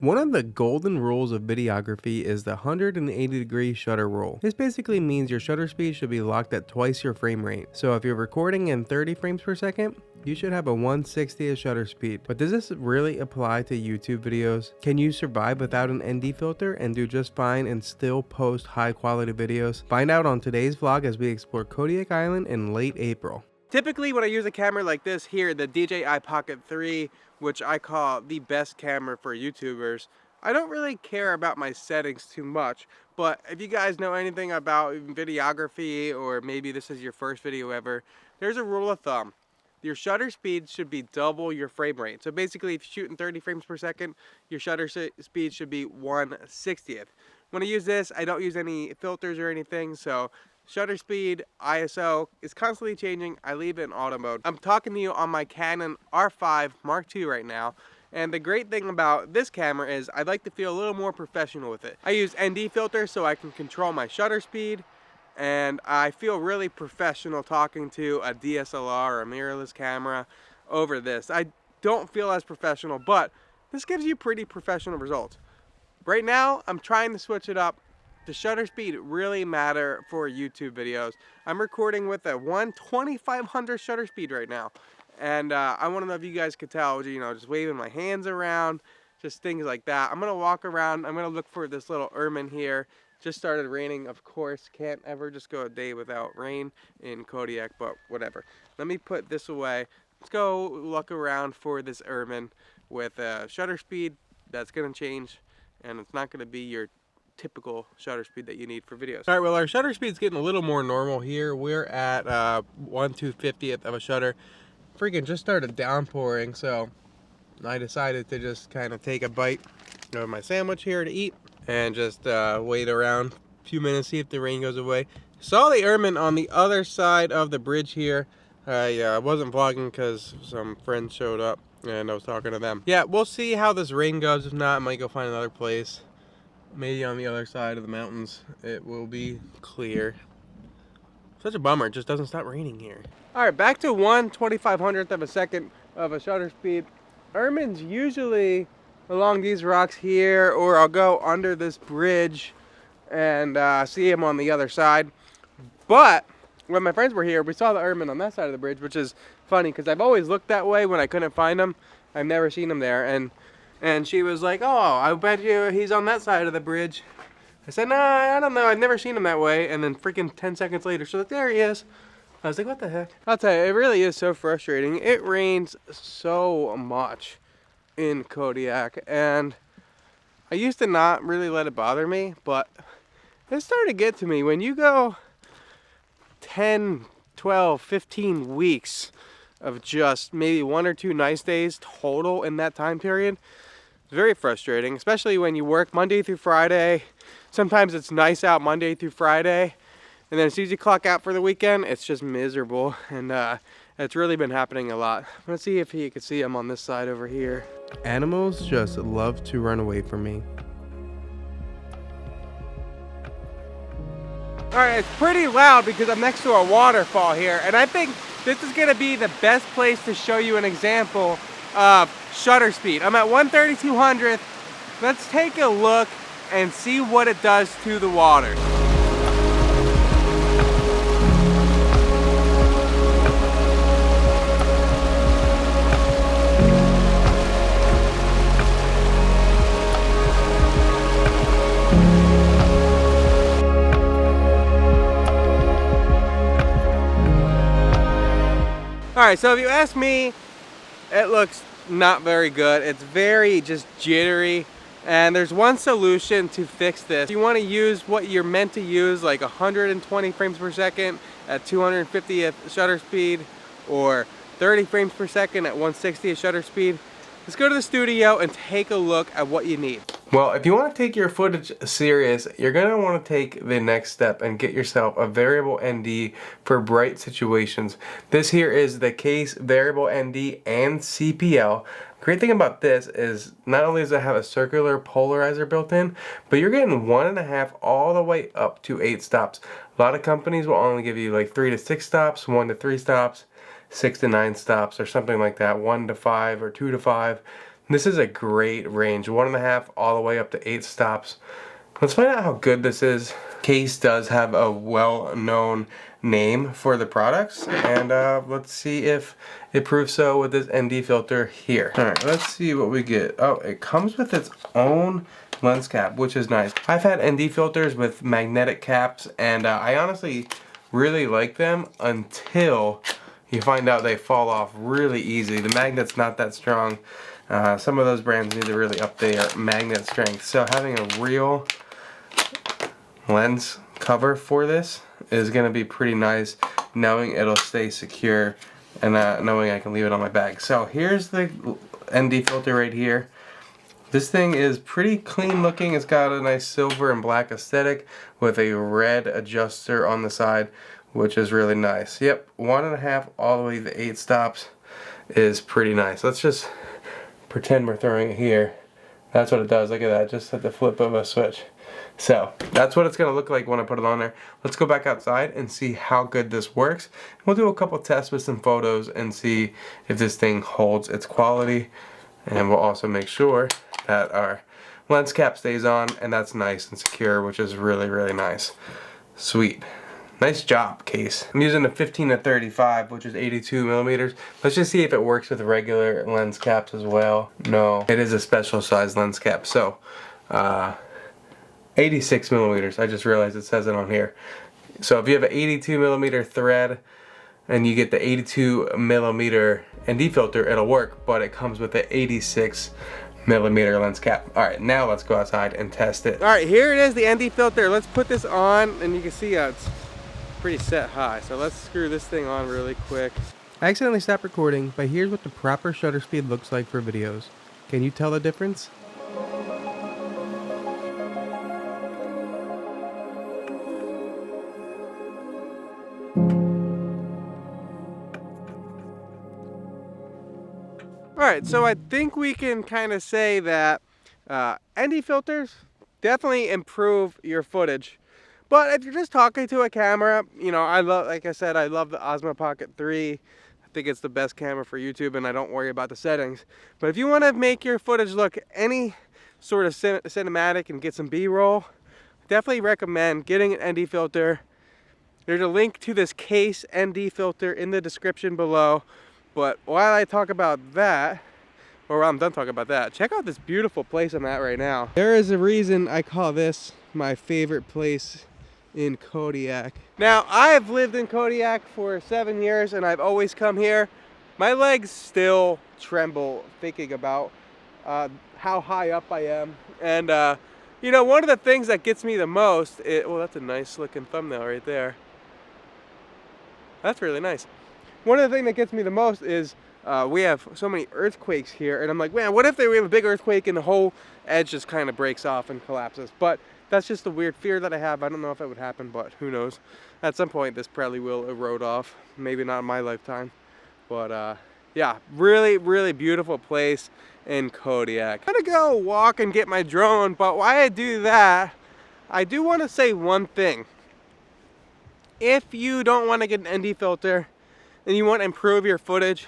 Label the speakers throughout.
Speaker 1: One of the golden rules of videography is the 180-degree shutter rule. This basically means your shutter speed should be locked at twice your frame rate. So if you're recording in 30 frames per second, you should have a 1/60th shutter speed. But does this really apply to YouTube videos? Can you survive without an ND filter and do just fine and still post high quality videos? Find out on today's vlog as we explore Kodiak Island in late April. Typically when I use a camera like this here, the DJI Pocket 3, which I call the best camera for YouTubers, I don't really care about my settings too much. But if you guys know anything about videography, or maybe this is your first video ever, there's a rule of thumb. Your shutter speed should be double your frame rate. So basically if you're shooting 30 frames per second, your shutter speed should be 1/60th. When I use this, I don't use any filters or anything, so shutter speed, ISO is constantly changing. I leave it in auto mode. I'm talking to you on my Canon R5 Mark II right now. And the great thing about this camera is I like to feel a little more professional with it. I use ND filters so I can control my shutter speed. And I feel really professional talking to a DSLR or a mirrorless camera over this. I don't feel as professional, but this gives you pretty professional results. Right now, I'm trying to switch it up. The shutter speed really matter for YouTube videos. I'm recording with a 1/2500 shutter speed right now. And I want to know if you guys could tell, just waving my hands around, just things like that. I'm going to walk around. I'm going to look for this little ermine here. Just started raining, of course. Can't ever just go a day without rain in Kodiak, but whatever. Let me put this away. Let's go look around for this ermine with a shutter speed that's going to change. And it's not going to be your typical shutter speed that you need for videos. All right, well, our shutter speed's getting a little more normal here. We're at 1/250th of a shutter. Freaking just started downpouring, so I decided to just kind of take a bite of my sandwich here to eat and just wait around a few minutes, see if the rain goes away. Saw the ermine on the other side of the bridge here. I wasn't vlogging because some friends showed up and I was talking to them. Yeah, we'll see how this rain goes. If not, I might go find another place. Maybe on the other side of the mountains it will be clear. Such a bummer, it just doesn't stop raining here. Alright, back to 1/2500th of a second of a shutter speed. Ermine's usually along these rocks here, or I'll go under this bridge and see him on the other side. But when my friends were here, we saw the ermine on that side of the bridge, which is funny because I've always looked that way when I couldn't find him. I've never seen him there, and she was like, "Oh, I bet you he's on that side of the bridge." I said, "Nah, I don't know. I've never seen him that way." And then freaking 10 seconds later, she's like, "There he is." I was like, "What the heck?" I'll tell you, it really is so frustrating. It rains so much in Kodiak, and I used to not really let it bother me, but it started to get to me. When you go 10, 12, 15 weeks of just maybe 1 or 2 nice days total in that time period, it's very frustrating, especially when you work Monday through Friday. Sometimes it's nice out Monday through Friday, and then as soon as you clock out for the weekend, it's just miserable, and it's really been happening a lot. Let's see if you can see him on this side over here. Animals just love to run away from me. Alright, it's pretty loud because I'm next to a waterfall here, and I think this is going to be the best place to show you an example of shutter speed. I'm at 1/3200th. Let's take a look and see what it does to the water. Alright, so if you ask me, it looks not very good. It's very just jittery, and there's one solution to fix this. You want to use what you're meant to use, like 120 frames per second at 250th shutter speed, or 30 frames per second at 1/60th shutter speed. Let's go to the studio and take a look at what you need. Well, if you want to take your footage serious, you're going to want to take the next step and get yourself a variable ND for bright situations. This here is the Case Variable ND and CPL. Great thing about this is not only does it have a circular polarizer built in, but you're getting 1.5 all the way up to 8 stops. A lot of companies will only give you like 3 to 6 stops, 1 to 3 stops, 6 to 9 stops, or something like that, 1 to 5 or 2 to 5. This is a great range, 1.5 all the way up to 8 stops. Let's find out how good this is. Case does have a well-known name for the products, and let's see if it proves so with this ND filter here. All right, let's see what we get. Oh, it comes with its own lens cap, which is nice. I've had ND filters with magnetic caps, and I honestly really like them until you find out they fall off really easy. The magnet's not that strong. Some of those brands need to really up their magnet strength. So having a real lens cover for this is going to be pretty nice, knowing it'll stay secure and knowing I can leave it on my bag. So here's the ND filter right here. This thing is pretty clean looking. It's got a nice silver and black aesthetic with a red adjuster on the side, which is really nice. Yep, 1.5 all the way to 8 stops is pretty nice. Let's just pretend we're throwing it here. That's what it does. Look at that, just at the flip of a switch. So that's what it's going to look like when I put it on there. Let's go back outside and see how good this works. We'll do a couple tests with some photos and see if this thing holds its quality. And we'll also make sure that our lens cap stays on and that's nice and secure, which is really, really nice. Sweet. Nice job, Case. I'm using a 15-35, which is 82 millimeters. Let's just see if it works with regular lens caps as well. No, it is a special size lens cap. So, 86 millimeters. I just realized it says it on here. So if you have an 82 millimeter thread and you get the 82 millimeter ND filter, it'll work, but it comes with the 86 millimeter lens cap. All right, now let's go outside and test it. All right, here it is, the ND filter. Let's put this on, and you can see it's pretty set high. So let's screw this thing on really quick. I accidentally stopped recording, but here's what the proper shutter speed looks like for videos. Can you tell the difference? Alright, so I think we can kind of say that ND filters definitely improve your footage. But if you're just talking to a camera, you know, like I said, I love the Osmo Pocket 3. I think it's the best camera for YouTube and I don't worry about the settings. But if you want to make your footage look any sort of cinematic and get some B-roll, definitely recommend getting an ND filter. There's a link to this Case ND filter in the description below. But while I talk about that, or while I'm done talking about that, check out this beautiful place I'm at right now. There is a reason I call this my favorite place in Kodiak. Now, I've lived in Kodiak for 7 years and I've always come here. My legs still tremble thinking about how high up I am. And, you know, one of the things that gets me the most, well, that's a nice looking thumbnail right there. That's really nice. One of the things that gets me the most is we have so many earthquakes here, and I'm like, man, what if we have a big earthquake and the whole edge just kind of breaks off and collapses? But that's just a weird fear that I have. I don't know if it would happen, but who knows. At some point, this probably will erode off. Maybe not in my lifetime. But yeah, really, really beautiful place in Kodiak. I'm gonna go walk and get my drone, but while I do that, I do want to say one thing. If you don't want to get an ND filter, and you want to improve your footage,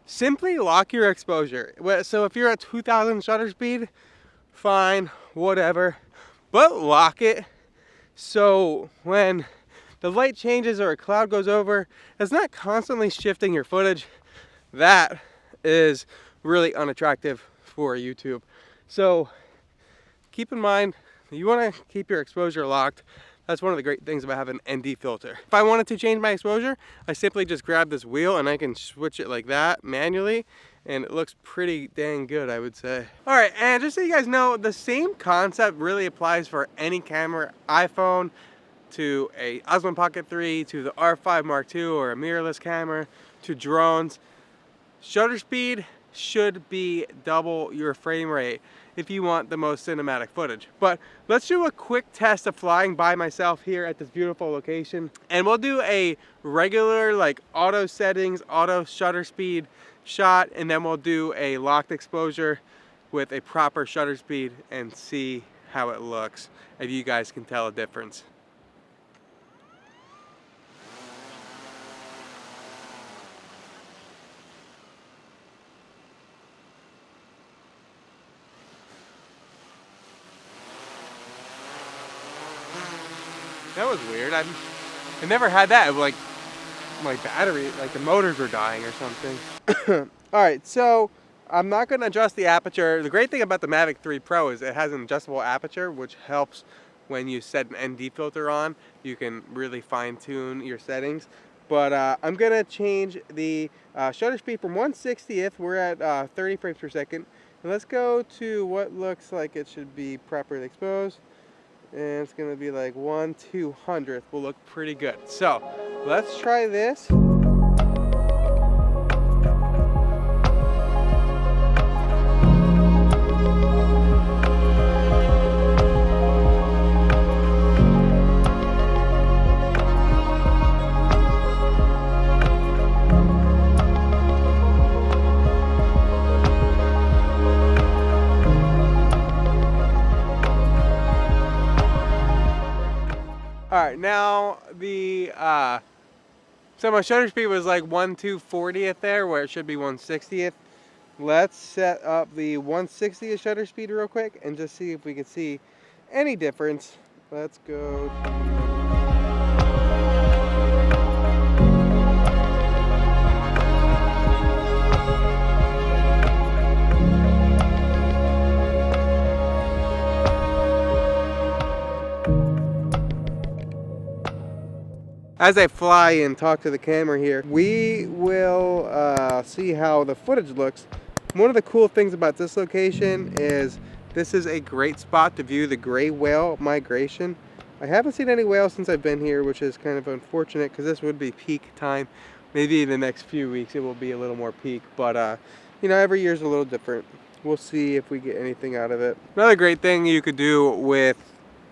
Speaker 1: simply lock your exposure. So if you're at 2000 shutter speed, fine, whatever, but lock it so when the light changes or a cloud goes over, it's not constantly shifting your footage. That is really unattractive for YouTube. So keep in mind, you want to keep your exposure locked. That's one of the great things about having an ND filter. If I wanted to change my exposure, I simply just grab this wheel and I can switch it like that manually, and it looks pretty dang good, I would say. All right, and just so you guys know, the same concept really applies for any camera, iPhone, to a Osmo Pocket 3, to the R5 Mark II or a mirrorless camera, to drones. Shutter speed should be double your frame rate if you want the most cinematic footage. But let's do a quick test of flying by myself here at this beautiful location, and we'll do a regular like auto settings, auto shutter speed shot, and then we'll do a locked exposure with a proper shutter speed and see how it looks, if you guys can tell a difference. That was weird. I never had that. Like my battery, like the motors were dying or something. All right, so I'm not going to adjust the aperture. The great thing about the Mavic 3 Pro is it has an adjustable aperture, which helps when you set an ND filter on. You can really fine tune your settings. But I'm going to change the shutter speed from 1/60th. We're at 30 frames per second. And let's go to what looks like it should be properly exposed. And it's going to be like 1/200th. Will look pretty good. So let's try this. Alright, now the so my shutter speed was like 1/240th there, where it should be 1/60th. Let's set up the 1/60th shutter speed real quick and just see if we can see any difference. Let's go. As I fly and talk to the camera here, we will see how the footage looks. One of the cool things about this location is this is a great spot to view the gray whale migration. I haven't seen any whales since I've been here, which is kind of unfortunate because this would be peak time. Maybe in the next few weeks it will be a little more peak, but you know, every year's a little different. We'll see if we get anything out of it. Another great thing you could do with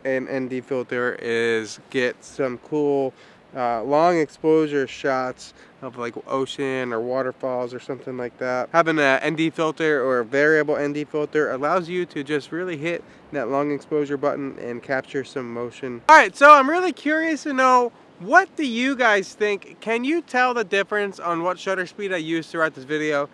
Speaker 1: an ND filter is get some cool long exposure shots of like ocean or waterfalls or something like that. Having an ND filter or a variable ND filter allows you to just really hit that long exposure button and capture some motion. Alright, so I'm really curious to know, what do you guys think? Can you tell the difference on what shutter speed I used throughout this video?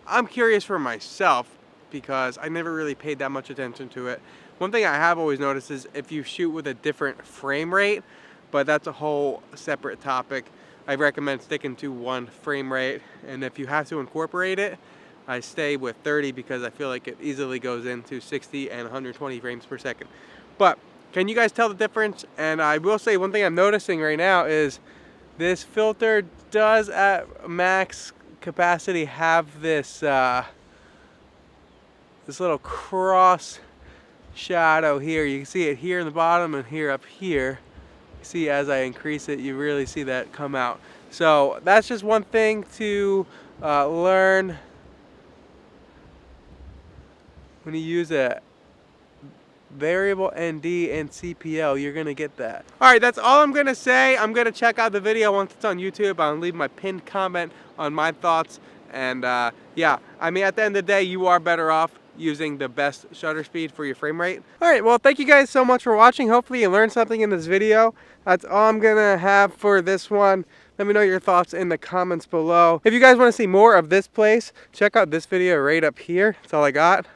Speaker 1: I'm curious for myself because I never really paid that much attention to it. One thing I have always noticed is if you shoot with a different frame rate, but that's a whole separate topic. I recommend sticking to one frame rate, and if you have to incorporate it, I stay with 30 because I feel like it easily goes into 60 and 120 frames per second. But can you guys tell the difference? And I will say one thing I'm noticing right now is this filter does at max capacity have this this little cross shadow here. You can see it here in the bottom and here up here. See, as I increase it, you really see that come out. So that's just one thing to learn when you use a variable ND and CPL. You're gonna get that. All right, that's all I'm gonna say. I'm gonna check out the video once it's on YouTube. I'll leave my pinned comment on my thoughts. And yeah, I mean, at the end of the day, you are better off using the best shutter speed for your frame rate. All right, well, thank you guys so much for watching. Hopefully you learned something in this video. That's all I'm gonna have for this one. Let me know your thoughts in the comments below. If you guys want to see more of this place, check out this video right up here. That's all I got.